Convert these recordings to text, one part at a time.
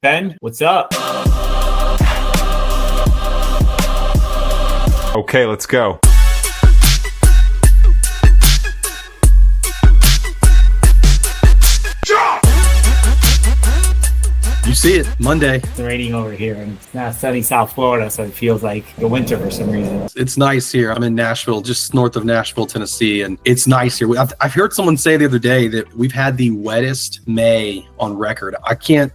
Ben, what's up? Okay, let's go. You see it Monday. It's raining over here, and it's not sunny South Florida, so it feels like the winter for some reason. It's nice here. I'm in Nashville, just north of Nashville, Tennessee, and it's nice here. I've heard someone say the other day that we've had the wettest May on record.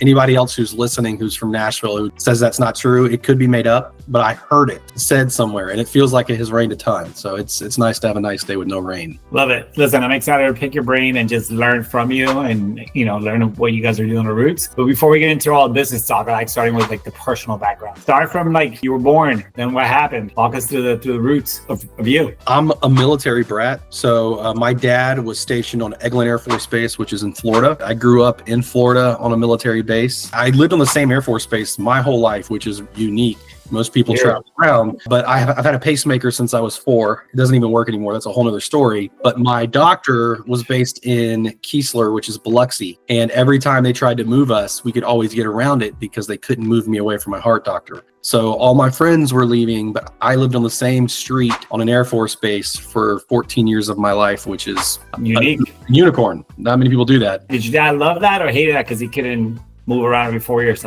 Anybody else who's listening who's from Nashville who says that's not true, it could be made up, but I heard it said somewhere, and it feels like it has rained a ton. So it's nice to have a nice day with no rain. Love it. Listen, I'm excited to pick your brain and just learn from you and, learn what you guys are doing at Roots. But before we get into all the business talk, I like starting with the personal background. Start from you were born, then what happened? Walk us through the roots of you. I'm a military brat. So my dad was stationed on Eglin Air Force Base, which is in Florida. I grew up in Florida on a military base. I lived on the same Air Force base my whole life, which is unique. Most people travel around, but I've had a pacemaker since I was 4. It doesn't even work anymore. That's a whole nother story. But my doctor was based in Keesler, which is Biloxi. And every time they tried to move us, we could always get around it because they couldn't move me away from my heart doctor. So all my friends were leaving, but I lived on the same street on an Air Force base for 14 years of my life, which is unique. A unicorn. Not many people do that. Did your dad love that or hated that because he couldn't move around every 4 years?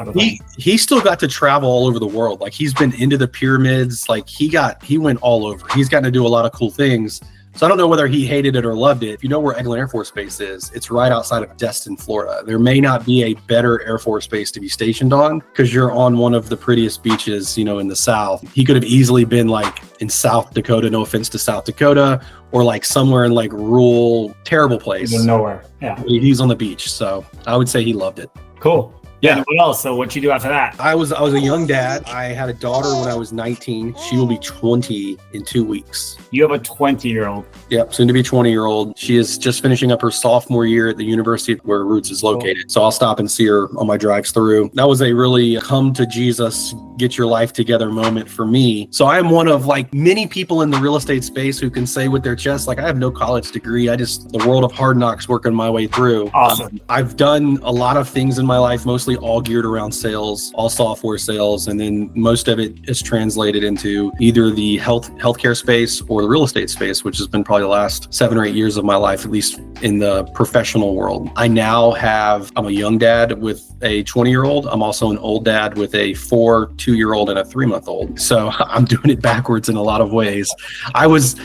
He still got to travel all over the world. He's been into the pyramids. He went all over. He's gotten to do a lot of cool things. So I don't know whether he hated it or loved it. If you know where Eglin Air Force Base is, it's right outside of Destin, Florida. There may not be a better Air Force Base to be stationed on because you're on one of the prettiest beaches, in the South. He could have easily been in South Dakota, no offense to South Dakota, or somewhere in rural, terrible place. Nowhere. Yeah. He's on the beach. So I would say he loved it. Cool. Yeah. What else? So what'd you do after that? I was a young dad. I had a daughter when I was 19. She will be 20 in 2 weeks. You have a 20-year-old. Yep, soon to be 20-year-old. She is just finishing up her sophomore year at the university where Roots is located. Cool. So I'll stop and see her on my drives through. That was a really come to Jesus, get your life together moment for me. So I am one of many people in the real estate space who can say with their chest, I have no college degree. The world of hard knocks working my way through. Awesome. I've done a lot of things in my life, mostly all geared around sales, all software sales, and then most of it is translated into either the healthcare space or the real estate space, which has been probably the last 7 or 8 years of my life, at least in the professional world. I'm a young dad with a 20-year-old. I'm also an old dad with a 2-year-old and a 3-month-old. So I'm doing it backwards in a lot of ways. I was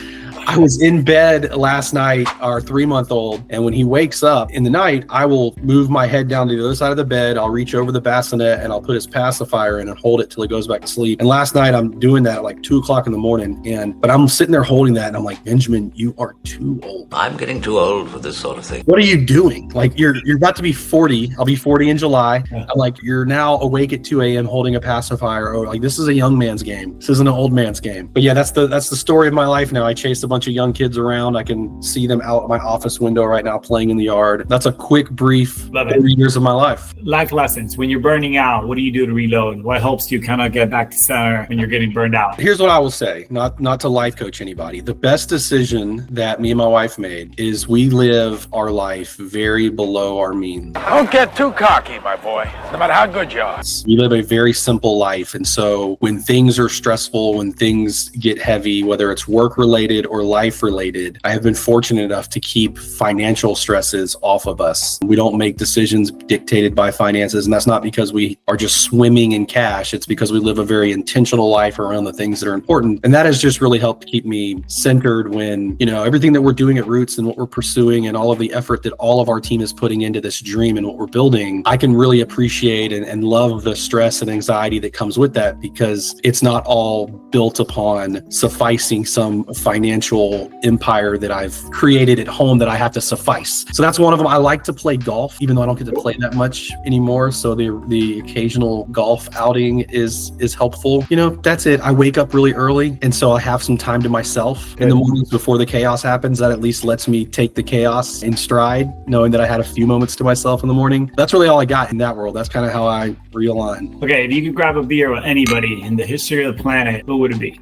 in bed last night, our 3-month-old, and when he wakes up in the night, I will move my head down to the other side of the bed. I'll reach over the bassinet and I'll put his pacifier in and hold it till he goes back to sleep. And last night I'm doing that at 2 o'clock in the morning. But I'm sitting there holding that and I'm like, Benjamin, you are too old. I'm getting too old for this sort of thing. What are you doing? You're about to be 40. I'll be 40 in July. Yeah. I'm you're now awake at 2 a.m. holding a pacifier. Or this is a young man's game. This isn't an old man's game. But yeah, that's the story of my life now. I chase a bunch of young kids around. I can see them out my office window right now playing in the yard. That's a quick, brief 30 years of my life. Life lessons. When you're burning out, what do you do to reload? What helps you kind of get back to center when you're getting burned out? Here's what I will say, not to life coach anybody. The best decision that me and my wife made is we live our life very below our means. Don't get too cocky, my boy, no matter how good you are. We live a very simple life. And so when things are stressful, when things get heavy, whether it's work related or life related, I have been fortunate enough to keep financial stresses off of us. We don't make decisions dictated by finances. And that's not because we are just swimming in cash. It's because we live a very intentional life around the things that are important. And that has just really helped keep me centered when, everything that we're doing at Roots and what we're pursuing and all of the effort that all of our team is putting into this dream and what we're building, I can really appreciate and love the stress and anxiety that comes with that because it's not all built upon sufficing some financial empire that I've created at home that I have to suffice. So that's one of them. I like to play golf, even though I don't get to play that much anymore. So the occasional golf outing is helpful. That's it. I wake up really early. And so I have some time to myself in the mornings before the chaos happens. That at least lets me take the chaos in stride, knowing that I had a few moments to myself in the morning. That's really all I got in that world. That's kind of how I realign. Okay. If you could grab a beer with anybody in the history of the planet, who would it be?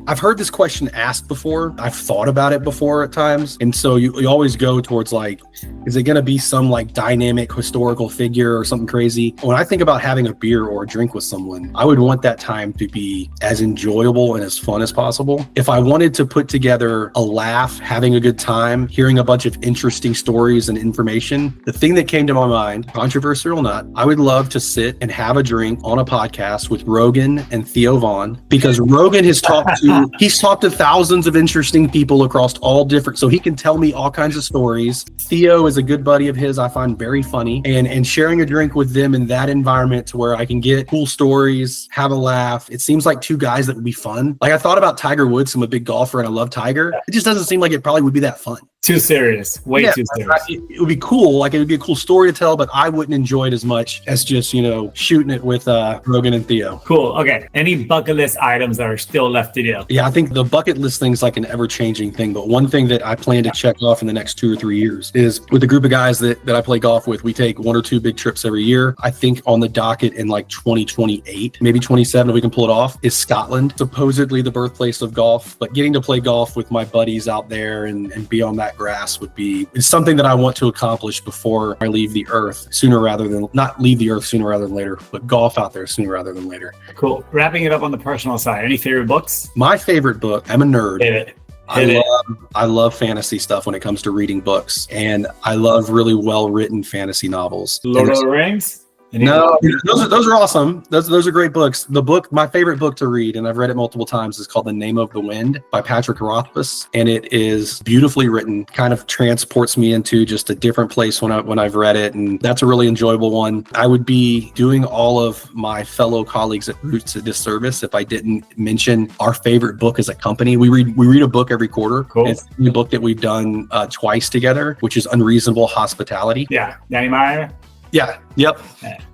I've heard this question asked before. I've thought about it before at times. And so you always go towards like, is it going to be some like dynamic historical figure or something crazy? When I think about having a beer or a drink with someone, I would want that time to be as enjoyable and as fun as possible. If I wanted to put together a laugh, having a good time, hearing a bunch of interesting stories and information, the thing that came to my mind, controversial or not, I would love to sit and have a drink on a podcast with Rogan and Theo Vaughn, because Rogan has he's talked to thousands of interesting people across all different, so he can tell me all kinds of stories. Theo is a good buddy of his I find very funny, and sharing a drink with them in that environment to where I can get cool stories, have a laugh. It seems like two guys that would be fun. Like I thought about Tiger Woods. I'm a big golfer and I love Tiger. It just doesn't seem like it probably would be that fun. Too serious. Way too serious. It would be cool. Like it would be a cool story to tell, but I wouldn't enjoy it as much as just, shooting it with Rogan and Theo. Cool. Okay. Any bucket list items that are still left to do? Yeah, I think the bucket list thing's like an ever-changing thing. But one thing that I plan to check off in the next 2 or 3 years is with the group of guys that I play golf with, we take 1 or 2 big trips every year. I think on the docket in like 2028, maybe 27, if we can pull it off, is Scotland. Supposedly the birthplace of golf, but getting to play golf with my buddies out there and be on that grass would be something that I want to accomplish before I leave the earth not leave the earth sooner rather than later, but golf out there sooner rather than later. Cool. Wrapping it up on the personal side, any favorite books? My favorite book, I'm a nerd. Hit it. I love fantasy stuff when it comes to reading books, and I love really well-written fantasy novels. Lord of the Rings? No, those are awesome. Those are great books. My favorite book to read, and I've read it multiple times, is called The Name of the Wind by Patrick Rothfuss, and it is beautifully written. Kind of transports me into just a different place when I've read it, and that's a really enjoyable one. I would be doing all of my fellow colleagues at Roots a disservice if I didn't mention our favorite book as a company. We read a book every quarter. Cool. It's the book that we've done twice together, which is Unreasonable Hospitality. Yeah, Danny Meyer. Yeah. Yep.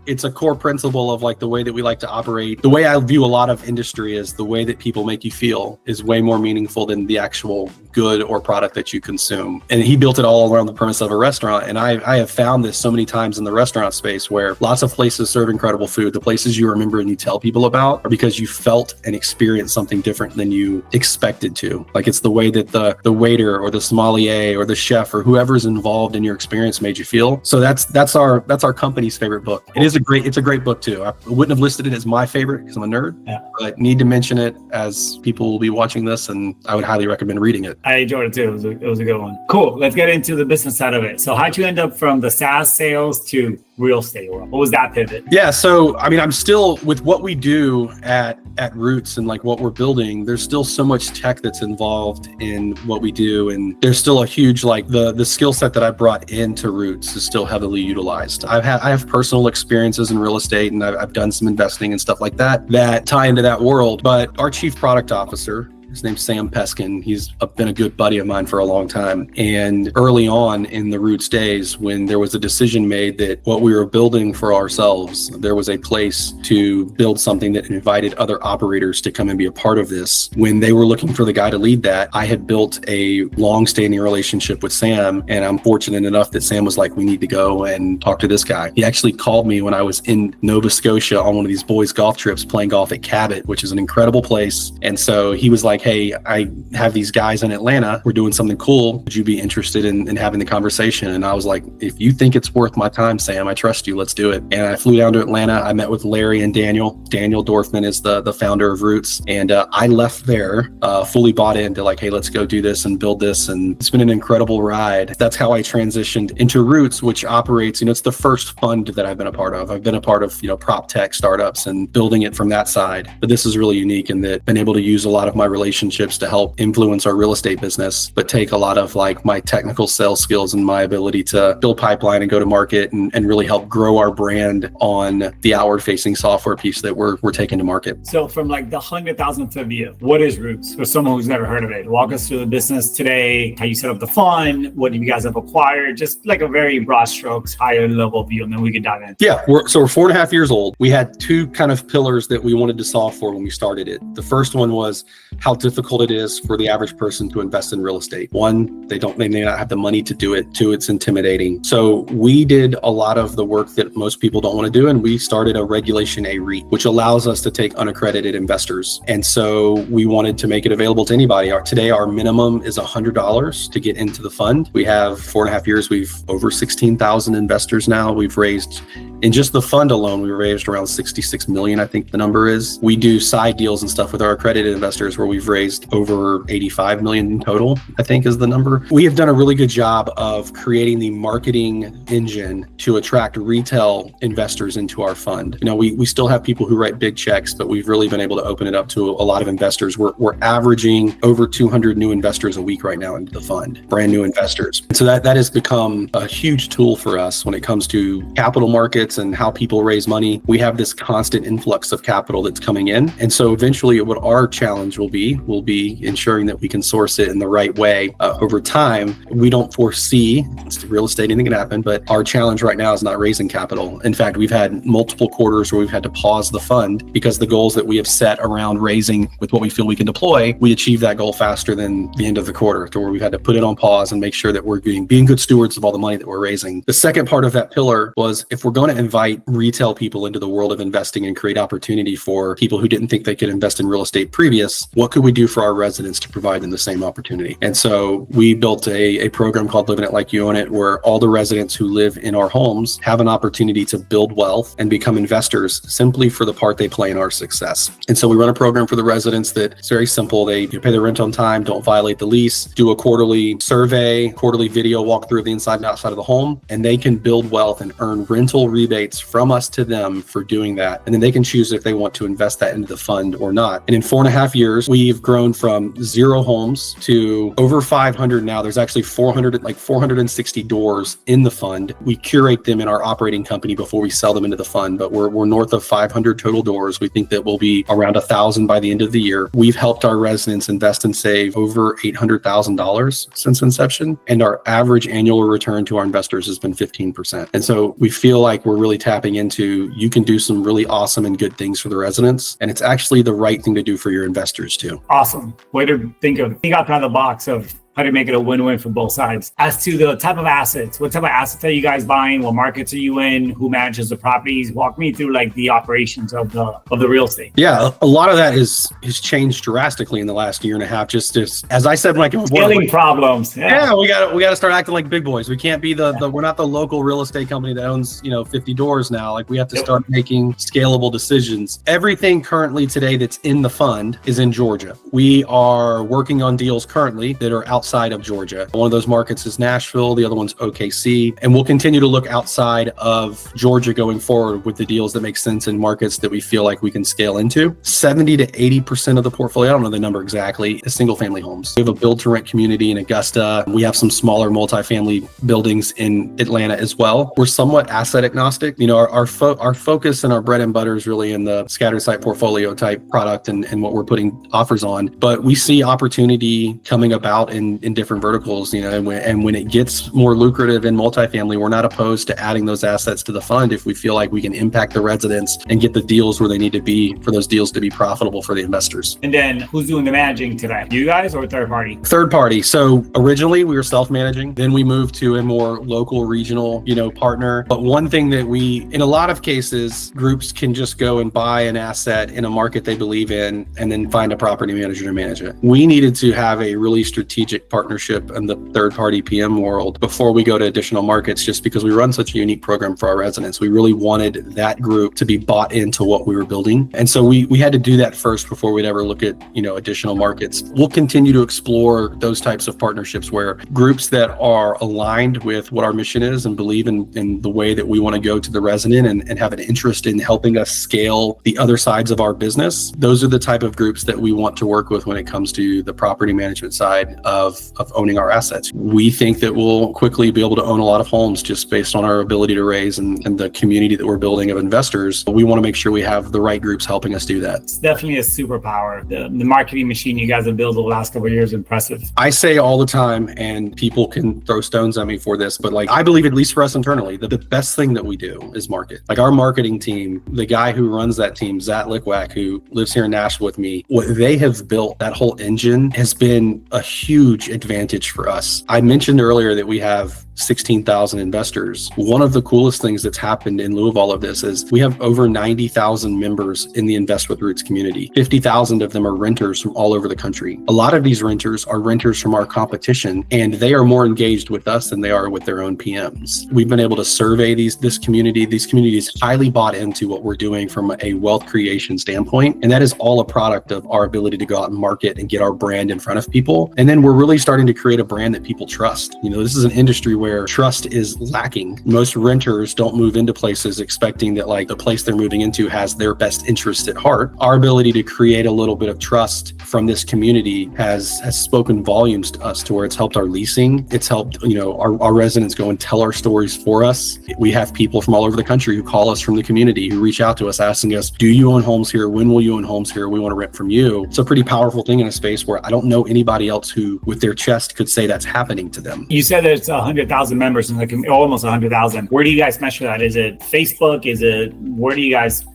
It's a core principle of like the way that we like to operate. The way I view a lot of industry is the way that people make you feel is way more meaningful than the actual good or product that you consume. And he built it all around the premise of a restaurant. And I have found this so many times in the restaurant space where lots of places serve incredible food. The places you remember and you tell people about are because you felt and experienced something different than you expected to. Like it's the way that the waiter or the sommelier or the chef or whoever's involved in your experience made you feel. So that's our company's favorite book. It's a great book too. I wouldn't have listed it as my favorite because I'm a nerd, but need to mention it as people will be watching this, and I would highly recommend reading it. I enjoyed it too. It was a good one. Cool. Let's get into the business side of it. So how'd you end up from the SaaS sales to real estate world? What was that pivot? Yeah. So, I mean, I'm still with what we do at Roots and like what we're building, there's still so much tech that's involved in what we do. And there's still a huge, like the skill set that I brought into Roots is still heavily utilized. I have personal experiences in real estate, and I've done some investing and stuff like that tie into that world. But our chief product officer, his name's Sam Peskin. He's been a good buddy of mine for a long time. And early on in the Roots days, when there was a decision made that what we were building for ourselves, there was a place to build something that invited other operators to come and be a part of this. When they were looking for the guy to lead that, I had built a long-standing relationship with Sam, and I'm fortunate enough that Sam was like, we need to go and talk to this guy. He actually called me when I was in Nova Scotia on one of these boys' golf trips playing golf at Cabot, which is an incredible place. And so he was like, hey, I have these guys in Atlanta. We're doing something cool. Would you be interested in having the conversation? And I was like, if you think it's worth my time, Sam, I trust you. Let's do it. And I flew down to Atlanta. I met with Larry and Daniel. Daniel Dorfman is the founder of Roots. And I left there fully bought into like, hey, let's go do this and build this. And it's been an incredible ride. That's how I transitioned into Roots, which operates, it's the first fund that I've been a part of. I've been a part of, prop tech startups and building it from that side. But this is really unique in that I've been able to use a lot of my relationships to help influence our real estate business, but take a lot of like my technical sales skills and my ability to build pipeline and go to market and really help grow our brand on the outward facing software piece that we're taking to market. So from like the 100,000 foot view, what is Roots for someone who's never heard of it? Walk us through the business today, how you set up the fund, what you guys have acquired, just like a very broad strokes, higher level view, and then we can dive in. Yeah, we're 4.5 years old. We had two kind of pillars that we wanted to solve for when we started it. The first one was, how how difficult it is for the average person to invest in real estate. One, they may not have the money to do it. Two, it's intimidating. So we did a lot of the work that most people don't want to do, and we started a Regulation A REIT, which allows us to take unaccredited investors. And so we wanted to make it available to anybody. Today, our minimum is $100 to get into the fund. We have 4.5 years. We've over 16,000 investors now. We've raised, in just the fund alone, we raised around 66 million, I think the number is. We do side deals and stuff with our accredited investors where we've raised over 85 million in total, I think is the number. We have done a really good job of creating the marketing engine to attract retail investors into our fund. We still have people who write big checks, but we've really been able to open it up to a lot of investors. We're averaging over 200 new investors a week right now into the fund, brand new investors. And so that has become a huge tool for us when it comes to capital markets and how people raise money. We have this constant influx of capital that's coming in. And so eventually what our challenge will be ensuring that we can source it in the right way over time. We don't foresee, it's real estate, anything can happen, but our challenge right now is not raising capital. In fact, we've had multiple quarters where we've had to pause the fund because the goals that we have set around raising with what we feel we can deploy, we achieve that goal faster than the end of the quarter, to where we've had to put it on pause and make sure that we're being good stewards of all the money that we're raising. The second part of that pillar was, if we're going to invite retail people into the world of investing and create opportunity for people who didn't think they could invest in real estate previous, what could we do for our residents to provide them the same opportunity? And so we built a program called Living It Like You Own It, where all the residents who live in our homes have an opportunity to build wealth and become investors simply for the part they play in our success. And so we run a program for the residents that's very simple. They pay their rent on time, don't violate the lease, do a quarterly survey, quarterly video walkthrough of the inside and outside of the home, and they can build wealth and earn rental rebates from us to them for doing that. And then they can choose if they want to invest that into the fund or not. And in 4.5 years, we've grown from 0 homes to over 500 now. There's actually 460 doors in the fund. We curate them in our operating company before we sell them into the fund, but we're north of 500 total doors. We think that we'll be around 1,000 by the end of the year. We've helped our residents invest and save over $800,000 since inception, and our average annual return to our investors has been 15%. And so we feel like we're really tapping into, you can do some really awesome and good things for the residents, and it's actually the right thing to do for your investors too. Awesome. Way to think outside the box of how to make it a win-win for both sides. As to the type of assets, what type of assets are you guys buying? What markets are you in? Who manages the properties? Walk me through the operations of the real estate. Yeah, a lot of that has changed drastically in the last year and a half. Just as I said, scaling problems. Yeah, we got to start acting like big boys. We can't be we're not the local real estate company that owns 50 doors now. We have to start making scalable decisions. Everything currently today that's in the fund is in Georgia. We are working on deals currently that are outside of Georgia. One of those markets is Nashville, the other one's OKC, and we'll continue to look outside of Georgia going forward with the deals that make sense in markets that we feel like we can scale into. 70 to 80% of the portfolio, I don't know the number exactly, is single family homes. We have a build to rent community in Augusta. We have some smaller multifamily buildings in Atlanta as well. We're somewhat asset agnostic. Our focus and our bread and butter is really in the scattered site portfolio type product and what we're putting offers on. But we see opportunity coming about in different verticals, and when it gets more lucrative in multifamily, we're not opposed to adding those assets to the fund if we feel like we can impact the residents and get the deals where they need to be for those deals to be profitable for the investors. And then who's doing the managing today? You guys or third party? Third party. So originally we were self-managing, then we moved to a more local regional, partner. But one thing that in a lot of cases, groups can just go and buy an asset in a market they believe in and then find a property manager to manage it. We needed to have a really strategic partnership in the third-party PM world before we go to additional markets, just because we run such a unique program for our residents. We really wanted that group to be bought into what we were building. And so we had to do that first before we'd ever look at, additional markets. We'll continue to explore those types of partnerships where groups that are aligned with what our mission is and believe in the way that we want to go to the resident and have an interest in helping us scale the other sides of our business. Those are the type of groups that we want to work with when it comes to the property management side of of owning our assets. We think that we'll quickly be able to own a lot of homes just based on our ability to raise and the community that we're building of investors. We want to make sure we have the right groups helping us do that. It's definitely a superpower. The marketing machine you guys have built over the last couple of years is impressive. I say all the time, and people can throw stones at me for this, but like I believe, at least for us internally, that the best thing that we do is market. Like our marketing team, the guy who runs that team, Zach Lickwack, who lives here in Nashville with me, what they have built, that whole engine has been a huge advantage for us. I mentioned earlier that we have 16,000 investors. One of the coolest things that's happened in lieu of all of this is we have over 90,000 members in the Invest with Roots community. 50,000 of them are renters from all over the country. A lot of these renters are renters from our competition, and they are more engaged with us than they are with their own PMs. We've been able to survey this community. These communities highly bought into what we're doing from a wealth creation standpoint, and that is all a product of our ability to go out and market and get our brand in front of people. And then we're really starting to create a brand that people trust. You know, this is an industry where trust is lacking. Most renters don't move into places expecting that like the place they're moving into has their best interest at heart. Our ability to create a little bit of trust from this community has spoken volumes to us, to where it's helped our leasing. It's helped, you know, our residents go and tell our stories for us. We have people from all over the country who call us from the community, who reach out to us asking us, do you own homes here? When will you own homes here? We want to rent from you. It's a pretty powerful thing in a space where I don't know anybody else who with their chest could say that's happening to them. You said there's 100,000 members in the community, almost 100,000. Where do you guys measure that? Is it Facebook? Is it, where do you guys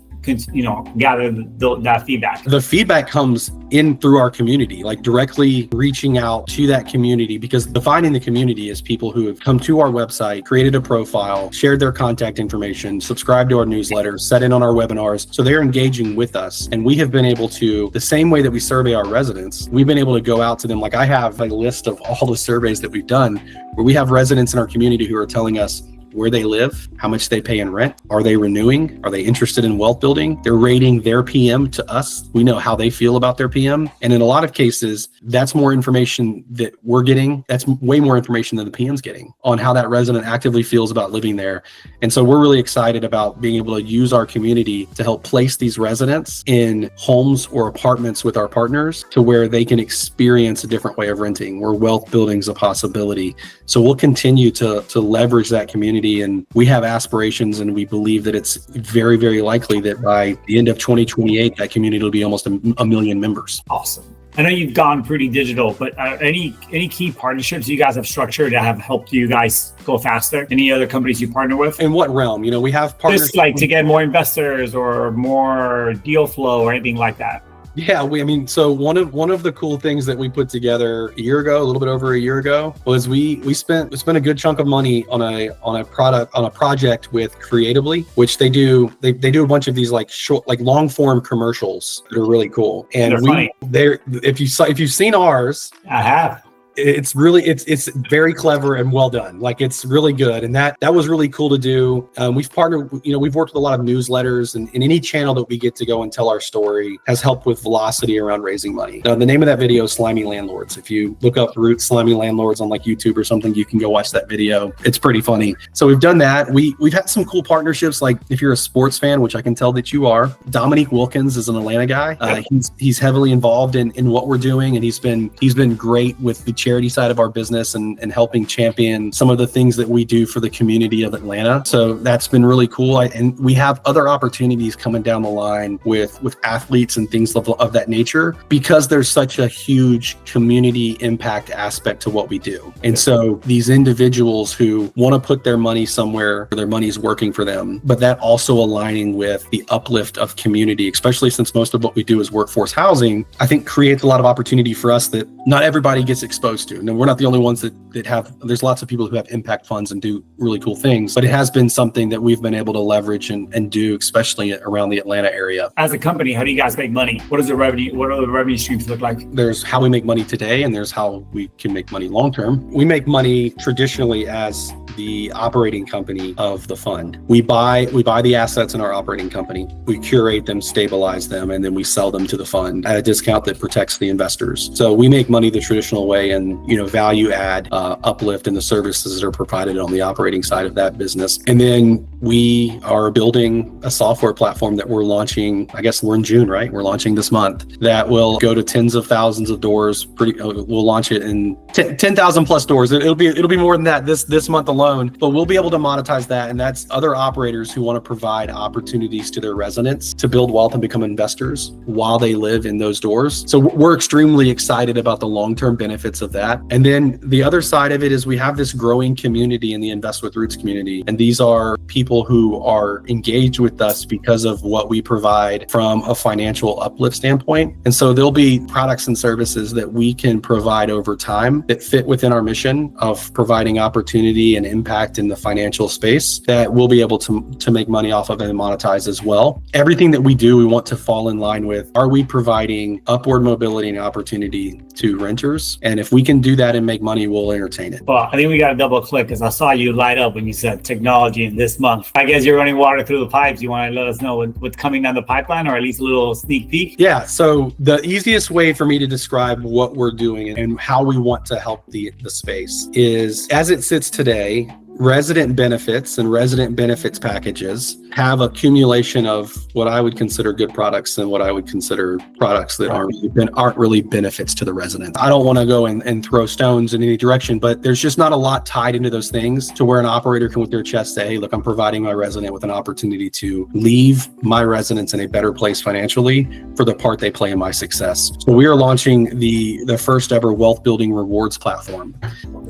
gather that feedback? The feedback comes in through our community, like directly reaching out to that community, because defining the community is people who have come to our website, created a profile, shared their contact information, subscribed to our newsletters, set in on our webinars. So they're engaging with us. And we have been able to, the same way that we survey our residents, we've been able to go out to them. Like I have a list of all the surveys that we've done where we have residents in our community who are telling us where they live, how much they pay in rent, are they renewing, are they interested in wealth building? They're rating their PM to us. We know how they feel about their PM. And in a lot of cases, that's more information that we're getting. That's way more information than the PM's getting on how that resident actively feels about living there. And so we're really excited about being able to use our community to help place these residents in homes or apartments with our partners to where they can experience a different way of renting, where wealth building is a possibility. So we'll continue to leverage that community. And we have aspirations, and we believe that it's very, very likely that by the end of 2028, that community will be almost a million members. Awesome. I know you've gone pretty digital, but any key partnerships you guys have structured that have helped you guys go faster? Any other companies you partner with? In what realm? You know, we have partners. Just like to get more investors or more deal flow or anything like that. Yeah, so one of the cool things that we put together a a little bit over a year ago, was we spent a good chunk of money on a project with Creatively, which they do a bunch of these like short, like long form commercials that are really cool. And if you've seen ours, I have. It's very clever and well done. Like it's really good. And that was really cool to do. We've partnered, we've worked with a lot of newsletters, and any channel that we get to go and tell our story has helped with velocity around raising money. The name of that video is Slimy Landlords. If you look up Roots Slimy Landlords on like YouTube or something, you can go watch that video. It's pretty funny. So we've done that. We've had some cool partnerships. Like if you're a sports fan, which I can tell that you are, Dominique Wilkins is an Atlanta guy. He's heavily involved in what we're doing. And he's been great with the charity side of our business and helping champion some of the things that we do for the community of Atlanta. So that's been really cool. And we have other opportunities coming down the line with athletes and things of that nature, because there's such a huge community impact aspect to what we do. And so these individuals who want to put their money somewhere where their money is working for them, but that also aligning with the uplift of community, especially since most of what we do is workforce housing, I think creates a lot of opportunity for us that not everybody gets exposed to. And we're not the only ones that have, there's lots of people who have impact funds and do really cool things, but it has been something that we've been able to leverage and do, especially around the Atlanta area. As a company, how do you guys make money? What are the revenue streams look like? There's how we make money today, and there's how we can make money long term. We make money traditionally as the operating company of the fund. We buy the assets in our operating company, we curate them, stabilize them, and then we sell them to the fund at a discount that protects the investors. So we make money the traditional way in, value add, uplift in the services that are provided on the operating side of that business. And then we are building a software platform that we're launching. I guess we're in June, right? We're launching this month, that will go to tens of thousands of doors. We'll launch it in 10,000 plus doors. It'll be more than that this month alone, but we'll be able to monetize that. And that's other operators who want to provide opportunities to their residents to build wealth and become investors while they live in those doors. So we're extremely excited about the long-term benefits of that. And then the other side of it is we have this growing community in the Invest with Roots community. And these are people who are engaged with us because of what we provide from a financial uplift standpoint. And so there'll be products and services that we can provide over time that fit within our mission of providing opportunity and impact in the financial space that we'll be able to make money off of and monetize as well. Everything that we do, we want to fall in line with, are we providing upward mobility and opportunity to renters? And if we can do that and make money, we'll entertain it. Well, I think we got to double click because I saw you light up when you said technology in this month. I guess you're running water through the pipes. You want to let us know what's coming down the pipeline, or at least a little sneak peek? Yeah. So the easiest way for me to describe what we're doing and how we want to help the space is, as it sits today, resident benefits and resident benefits packages have accumulation of what I would consider good products and what I would consider products that aren't really benefits to the resident. I don't want to go and throw stones in any direction, but there's just not a lot tied into those things to where an operator can with their chest say, hey, look, I'm providing my resident with an opportunity to leave my residents in a better place financially for the part they play in my success. So we are launching the first ever wealth building rewards platform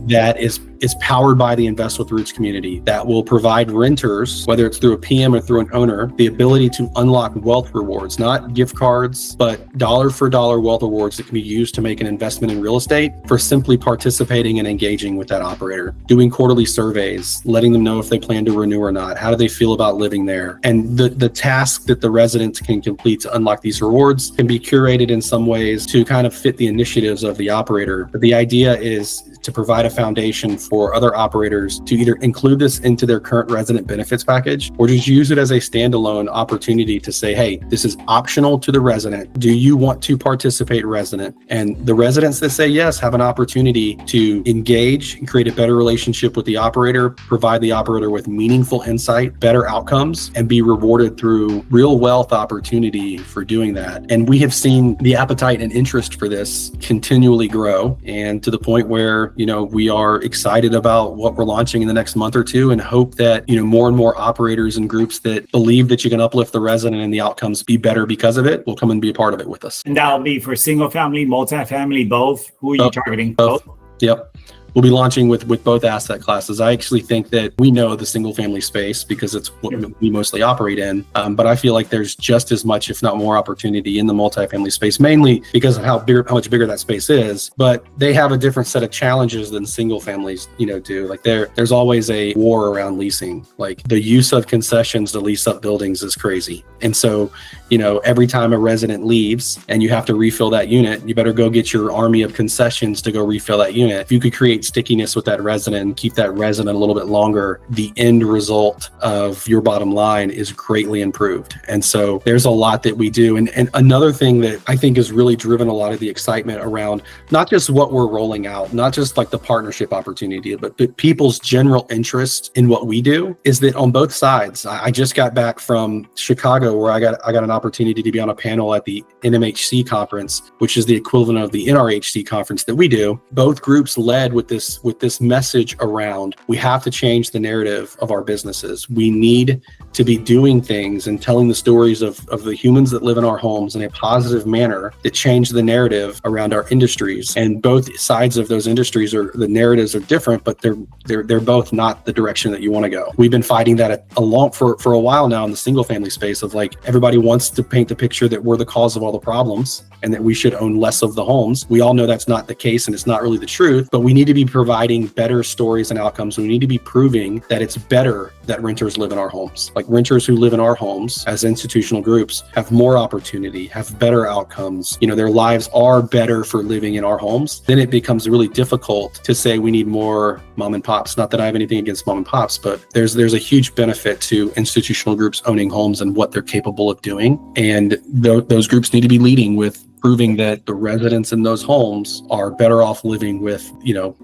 that is powered by the Invest with Roots community that will provide renters, whether it's through a PM or through an owner, the ability to unlock wealth rewards, not gift cards, but dollar for dollar wealth rewards that can be used to make an investment in real estate for simply participating and engaging with that operator, doing quarterly surveys, letting them know if they plan to renew or not, how do they feel about living there. And the task that the residents can complete to unlock these rewards can be curated in some ways to kind of fit the initiatives of the operator. But the idea is to provide a foundation for other operators to either include this into their current resident benefits package or just use it as a standalone opportunity to say, hey, this is optional to the resident. Do you want to participate, resident? And the residents that say yes have an opportunity to engage and create a better relationship with the operator, provide the operator with meaningful insight, better outcomes, and be rewarded through real wealth opportunity for doing that. And we have seen the appetite and interest for this continually grow, and to the point where we are excited about what we're launching in the next month or two, and hope that more and more operators and groups that believe that you can uplift the resident and the outcomes be better because of it will come and be a part of it with us. And that'll be for single family, multifamily, both? Who are you targeting? Both. Yep. We'll be launching with both asset classes. I actually think that we know the single family space because it's what we mostly operate in. But I feel like there's just as much, if not more, opportunity in the multifamily space, mainly because of how much bigger that space is. But they have a different set of challenges than single families, do. Like there's always a war around leasing. Like the use of concessions to lease up buildings is crazy. And so, every time a resident leaves and you have to refill that unit, you better go get your army of concessions to go refill that unit. If you could create stickiness with that resident and keep that resident a little bit longer, the end result of your bottom line is greatly improved. And so there's a lot that we do. And another thing that I think has really driven a lot of the excitement around not just what we're rolling out, not just like the partnership opportunity, but people's general interest in what we do is that on both sides. I just got back from Chicago where I got an opportunity to be on a panel at the NMHC conference, which is the equivalent of the NRHC conference that we do. Both groups led with this message around, we have to change the narrative of our businesses. We need to be doing things and telling the stories of the humans that live in our homes in a positive manner that change the narrative around our industries. And both sides of those industries the narratives are different, but they're both not the direction that you want to go. We've been fighting that for a while now in the single family space of like, everybody wants to paint the picture that we're the cause of all the problems and that we should own less of the homes. We all know that's not the case and it's not really the truth, but we need to be providing better stories and outcomes. We need to be proving that it's better that renters live in our homes. Like renters who live in our homes as institutional groups have more opportunity, have better outcomes. Their lives are better for living in our homes. Then it becomes really difficult to say we need more mom and pops. Not that I have anything against mom and pops, but there's a huge benefit to institutional groups owning homes and what they're capable of doing. And those groups need to be leading with proving that the residents in those homes are better off living with,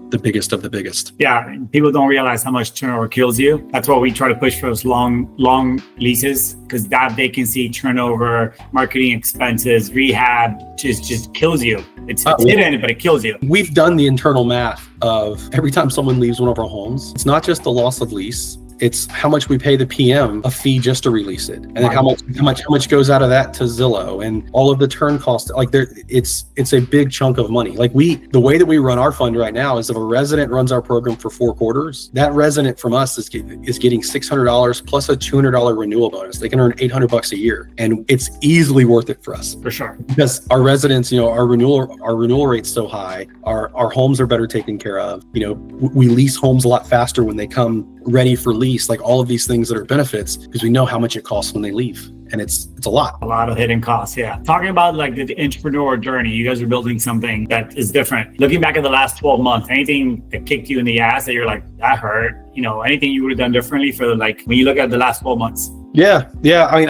the biggest of the biggest. Yeah, people don't realize how much turnover kills you. That's why we try to push for those long leases, because that vacancy, turnover, marketing expenses, rehab just kills you. It's hidden, but it kills you. We've done the internal math of every time someone leaves one of our homes, it's not just the loss of lease. It's how much we pay the PM a fee just to release it, and then how much goes out of that to Zillow and all of the turn costs. Like it's a big chunk of money. Like the way that we run our fund right now is if a resident runs our program for 4 quarters, that resident from us is getting $600 plus a $200 renewal bonus. They can earn $800 a year, and it's easily worth it for us. For sure, because our residents, our renewal rate's so high. Our homes are better taken care of. We lease homes a lot faster when they come ready for lease, like all of these things that are benefits, because we know how much it costs when they leave. And it's a lot of hidden costs. Yeah. Talking about like the entrepreneur journey, you guys are building something that is different. Looking back at the last 12 months, anything that kicked you in the ass that you're like, that hurt, anything you would have done differently for like, when you look at the last 12 months? Yeah. I mean,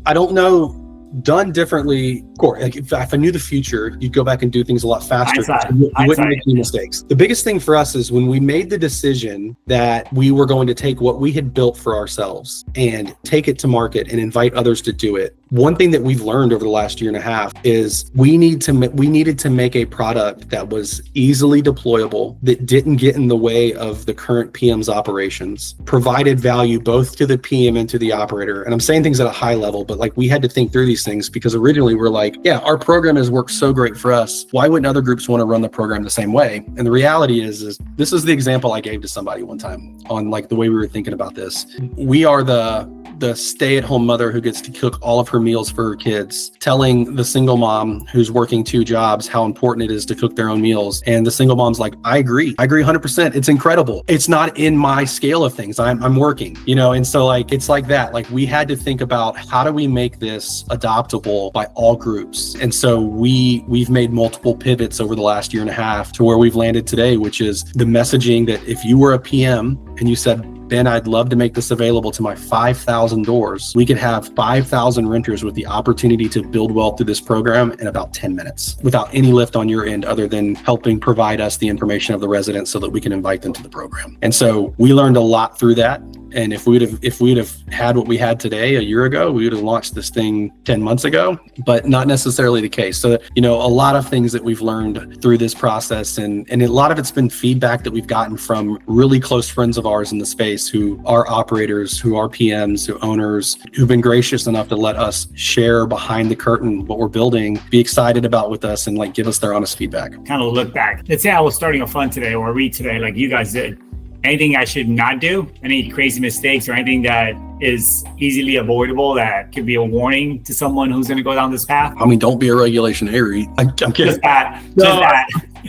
I don't know. Done differently, like if I knew the future, you'd go back and do things a lot faster. You wouldn't make any mistakes. The biggest thing for us is when we made the decision that we were going to take what we had built for ourselves and take it to market and invite others to do it. One thing that we've learned over the last year and a half is we needed to make a product that was easily deployable, that didn't get in the way of the current PM's operations, provided value both to the PM and to the operator. And I'm saying things at a high level, but like we had to think through these things, because originally we're like, yeah, our program has worked so great for us. Why wouldn't other groups want to run the program the same way? And the reality is this is the example I gave to somebody one time on like the way we were thinking about this. We are the stay-at-home mother who gets to cook all of her meals for her kids, telling the single mom who's working 2 jobs how important it is to cook their own meals. And the single mom's like, I agree 100%. It's incredible. It's not in my scale of things. I'm working, and so like, it's like that. Like we had to think about how do we make this adoptable by all groups? And so we've made multiple pivots over the last year and a half to where we've landed today, which is the messaging that if you were a PM and you said, Ben, I'd love to make this available to my 5,000 doors. We could have 5,000 renters with the opportunity to build wealth through this program in about 10 minutes without any lift on your end other than helping provide us the information of the residents so that we can invite them to the program. And so we learned a lot through that. And if we'd have had what we had today a year ago, we would have launched this thing 10 months ago, but not necessarily the case. So, a lot of things that we've learned through this process, and a lot of it's been feedback that we've gotten from really close friends of ours in the space who are operators, who are PMs, who owners, who've been gracious enough to let us share behind the curtain what we're building, be excited about with us, and like give us their honest feedback. Kind of look back. Let's say I was starting a fund today or read today, like you guys did. Anything I should not do? Any crazy mistakes or anything that is easily avoidable that could be a warning to someone who's going to go down this path? I mean, don't be a regulation A REIT. I'm kidding. Just that.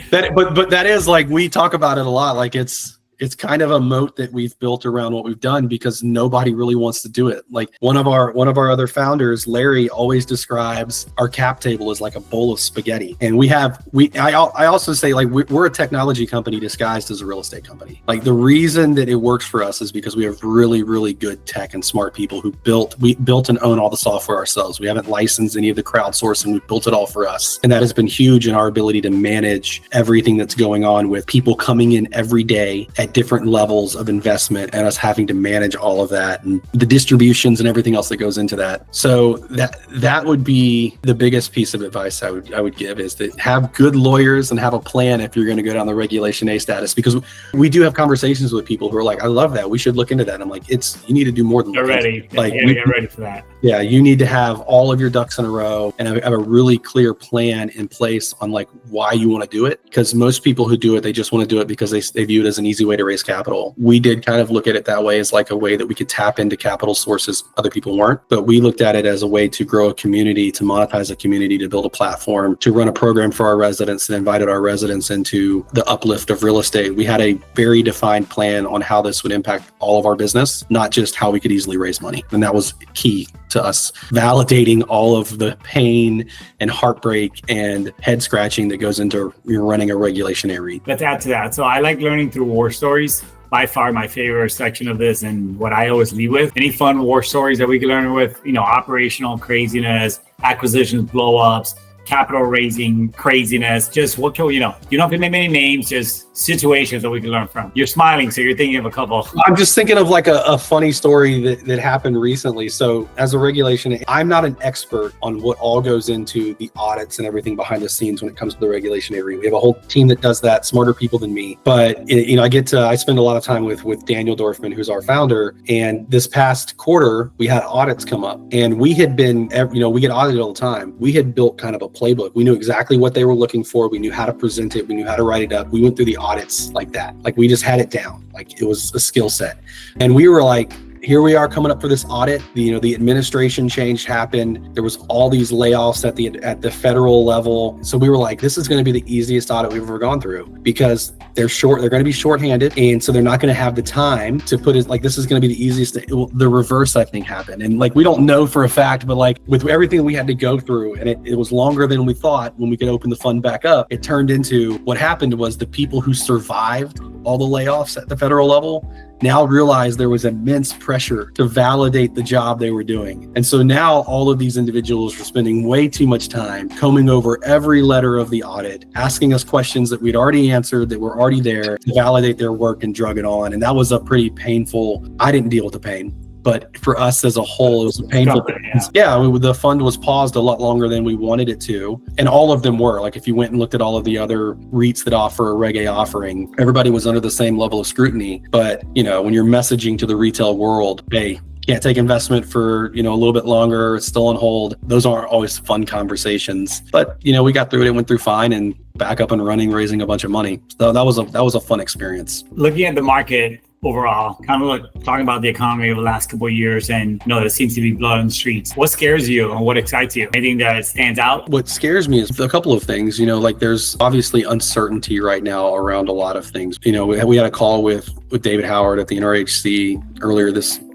But that is like, we talk about it a lot. Like it's kind of a moat that we've built around what we've done because nobody really wants to do it. Like one of our other founders, Larry, always describes our cap table as like a bowl of spaghetti. And I also say like we're a technology company disguised as a real estate company. Like the reason that it works for us is because we have really, really good tech and smart people who we built and own all the software ourselves. We haven't licensed any of the crowdsourcing. We've built it all for us. And that has been huge in our ability to manage everything that's going on with people coming in every day at different levels of investment and us having to manage all of that and the distributions and everything else that goes into that. So that would be the biggest piece of advice I would give, is that have good lawyers and have a plan if you're going to go down the Regulation A status, because we do have conversations with people who are like, I love that. We should look into that. I'm like, you need to do more than get ready. Like, get ready for that. Yeah, you need to have all of your ducks in a row and have a really clear plan in place on like why you want to do it. Because most people who do it, they just want to do it because they view it as an easy way to raise capital. We did kind of look at it that way, as like a way that we could tap into capital sources other people weren't. But we looked at it as a way to grow a community, to monetize a community, to build a platform, to run a program for our residents, and invited our residents into the uplift of real estate. We had a very defined plan on how this would impact all of our business, not just how we could easily raise money. And that was key to us validating all of the pain and heartbreak and head scratching that goes into running a Regulation A REIT. Let's add to that. So I like learning through war stories. By far my favorite section of this, and what I always lead with. Any fun war stories that we can learn with, operational craziness, acquisitions, blow ups, capital raising craziness? Just what can you don't have to name any names, just situations that we can learn from. You're smiling, so you're thinking of a couple. I'm just thinking of like a funny story that happened recently. So as a regulation, I'm not an expert on what all goes into the audits and everything behind the scenes when it comes to the regulation area. We have a whole team that does that, smarter people than me. But I spend a lot of time with Daniel Dorfman, who's our founder. And this past quarter, we had audits come up, and we had been, we get audited all the time. We had built kind of a playbook. We knew exactly what they were looking for. We knew how to present it. We knew how to write it up. We went through the audits like that. Like we just had it down. Like it was a skill set. And we were like, here we are coming up for this audit. The administration change happened. There was all these layoffs at the federal level. So we were like, this is going to be the easiest audit we've ever gone through, because they're going to be shorthanded, and so they're not going to have the time to put it. Like this is going to be the easiest. The reverse, I think, happened, and like we don't know for a fact, but like with everything we had to go through, and it was longer than we thought. When we could open the fund back up, it turned into what happened was the people who survived all the layoffs at the federal level now realized there was immense pressure to validate the job they were doing. And so now all of these individuals were spending way too much time combing over every letter of the audit, asking us questions that we'd already answered, that were already there, to validate their work and drug it on. And that was a pretty painful, I didn't deal with the pain, but for us as a whole, it was a painful thing. The fund was paused a lot longer than we wanted it to. And all of them were. Like if you went and looked at all of the other REITs that offer a Reg A offering, everybody was under the same level of scrutiny. But, when you're messaging to the retail world, hey, can't take investment for, a little bit longer, it's still on hold. Those aren't always fun conversations. But, we got through it, went through fine, and back up and running, raising a bunch of money. So that was a fun experience. Looking at the market overall, kind of talking about the economy over the last couple of years, and there seems to be blood on the streets. What scares you and what excites you? Anything that stands out? What scares me is a couple of things. Like there's obviously uncertainty right now around a lot of things. We had a call with David Howard at the NRHC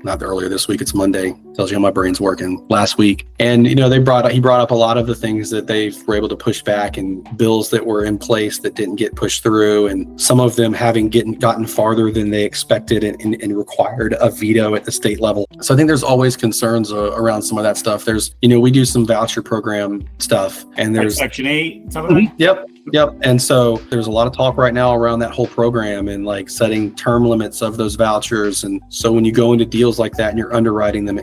not earlier this week, it's Monday. Tells you how my brain's working. Last week. And, he brought up a lot of the things that they were able to push back, and bills that were in place that didn't get pushed through, and some of them having gotten farther than they expected and required a veto at the state level. So I think there's always concerns around some of that stuff. There's, we do some voucher program stuff, and there's Section 8, something like that? Yep. And so there's a lot of talk right now around that whole program and like setting term limits of those vouchers. And so when you go into deals like that and you're underwriting them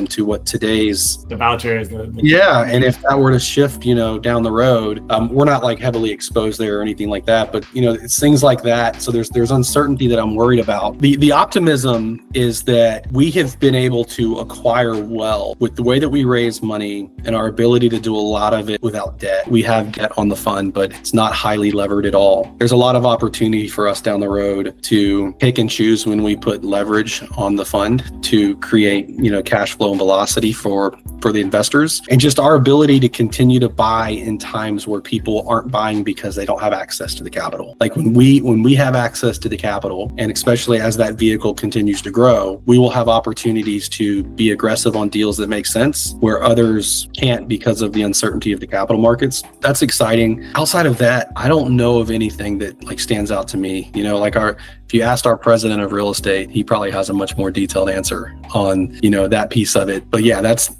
to what today's the voucher is. Yeah. And if that were to shift, down the road, we're not like heavily exposed there or anything like that, but it's things like that. So there's uncertainty that I'm worried about. The optimism is that we have been able to acquire well with the way that we raise money and our ability to do a lot of it without debt. We have debt on the fund, but it's not highly levered at all. There's a lot of opportunity for us down the road to pick and choose when we put leverage on the fund to create, cash flow and velocity for the investors, and just our ability to continue to buy in times where people aren't buying because they don't have access to the capital. Like when we have access to the capital, and especially as that vehicle continues to grow, we will have opportunities to be aggressive on deals that make sense where others can't because of the uncertainty of the capital markets. That's exciting. Outside of that, I don't know of anything that like stands out to me. If you asked our president of real estate, he probably has a much more detailed answer on, that piece of it. But yeah, that's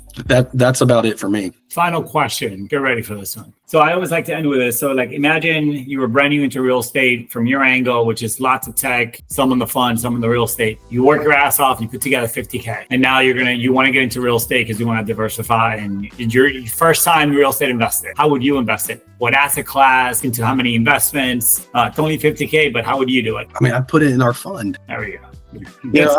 about it for me. Final question. Get ready for this one. So I always like to end with this. So imagine you were brand new into real estate from your angle, which is lots of tech, some in the fund, some in the real estate. You work your ass off, you put together $50K. And now you want to get into real estate because you want to diversify, and you're your first time real estate investor. How would you invest it? What asset class, into how many investments? It's only $50K, but how would you do it? I mean, I put it in our fund. There we go. Good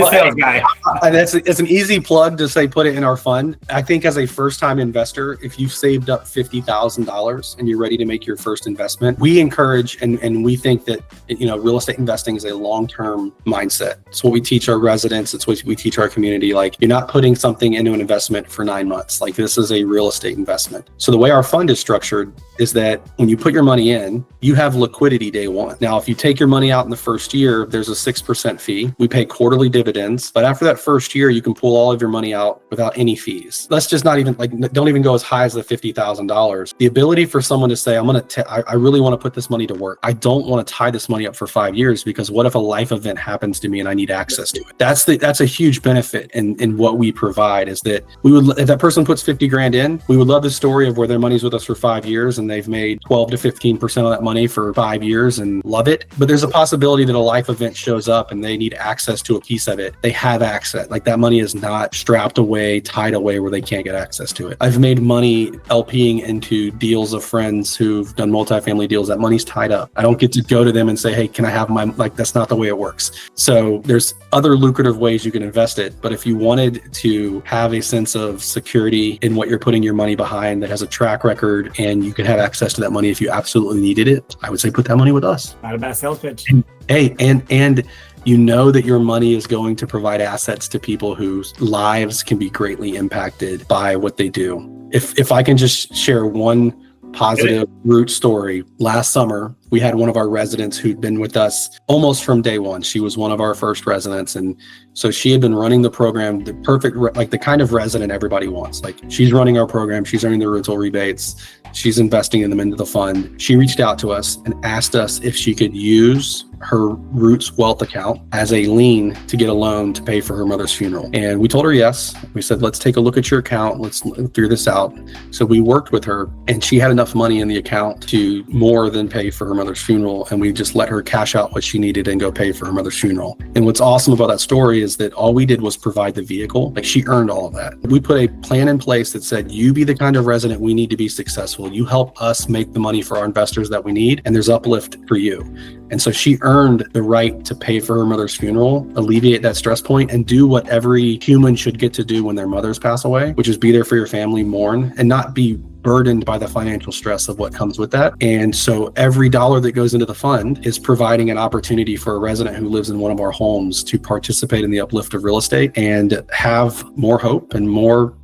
sales guy. It's an easy plug to say put it in our fund. I think as a first-time investor, if you've saved up $50,000 and you're ready to make your first investment, we encourage and we think that real estate investing is a long-term mindset. It's what we teach our residents. It's what we teach our community. Like, you're not putting something into an investment for 9 months. Like, this is a real estate investment. So the way our fund is structured is that when you put your money in, you have liquidity day one. Now, if you take your money out in the first year, there's a 6% fee. We pay quarterly dividends, but after that first year, you can pull all of your money out without any fees. Let's just not even don't even go as high as the $50,000. The ability for someone to say, I really want to put this money to work. I don't want to tie this money up for 5 years because what if a life event happens to me and I need access to it? That's a huge benefit in what we provide, is that if that person puts 50 grand in, we would love the story of where their money's with us for 5 years and they've made 12 to 15% of that money for 5 years and love it. But there's a possibility that a life event shows up and they need access to a piece of it. They have access. Like, that money is not strapped away, tied away where they can't get access to it. I've made money LPing into deals of friends who've done multifamily deals. That money's tied up. I don't get to go to them and say, hey, can I have my, that's not the way it works. So there's other lucrative ways you can invest it. But if you wanted to have a sense of security in what you're putting your money behind that has a track record and you can have access to that money if you absolutely needed it, I would say put that money with us. Not a bad sales pitch. And you know that your money is going to provide assets to people whose lives can be greatly impacted by what they do. If I can just share one positive root story. Last summer, we had one of our residents who'd been with us almost from day one. She was one of our first residents. And so she had been running the program, the perfect, like the kind of resident everybody wants. Like, she's running our program. She's earning the rental rebates. She's investing in them into the fund. She reached out to us and asked us if she could use her Roots Wealth account as a lien to get a loan to pay for her mother's funeral. And we told her yes. We said, let's take a look at your account. Let's figure this out. So we worked with her, and she had enough money in the account to more than pay for her mother's funeral. And we just let her cash out what she needed and go pay for her mother's funeral. And what's awesome about that story is that all we did was provide the vehicle. Like, she earned all of that. We put a plan in place that said, you be the kind of resident we need to be successful. You help us make the money for our investors that we need, and there's uplift for you. And so she earned the right to pay for her mother's funeral, alleviate that stress point, and do what every human should get to do when their mothers pass away, which is be there for your family, mourn, and not be burdened by the financial stress of what comes with that. And so every dollar that goes into the fund is providing an opportunity for a resident who lives in one of our homes to participate in the uplift of real estate and have more hope and more,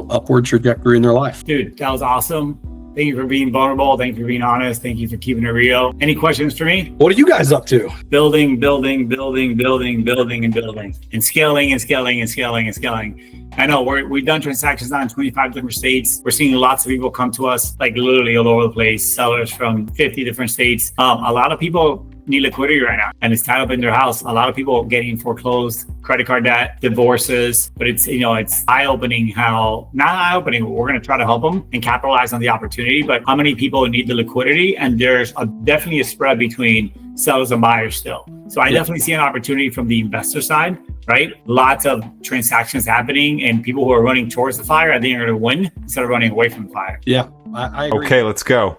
upward trajectory in their life. Dude, that was awesome. Thank you for being vulnerable. Thank you for being honest. Thank you for keeping it real. Any questions for me? What are you guys up to? Building, and scaling. I know we've done transactions now in 25 different states. We're seeing lots of people come to us, like literally all over the place, sellers from 50 different states. A lot of people need liquidity right now, and it's tied up in their house. A lot of people getting foreclosed, credit card debt, divorces, but it's eye-opening not eye-opening, we're going to try to help them and capitalize on the opportunity, but how many people need the liquidity? And there's definitely a spread between sellers and buyers still. So I definitely see an opportunity from the investor side, right? Lots of transactions happening, and people who are running towards the fire, I think are going to win instead of running away from the fire. Yeah, I agree. Okay, let's go.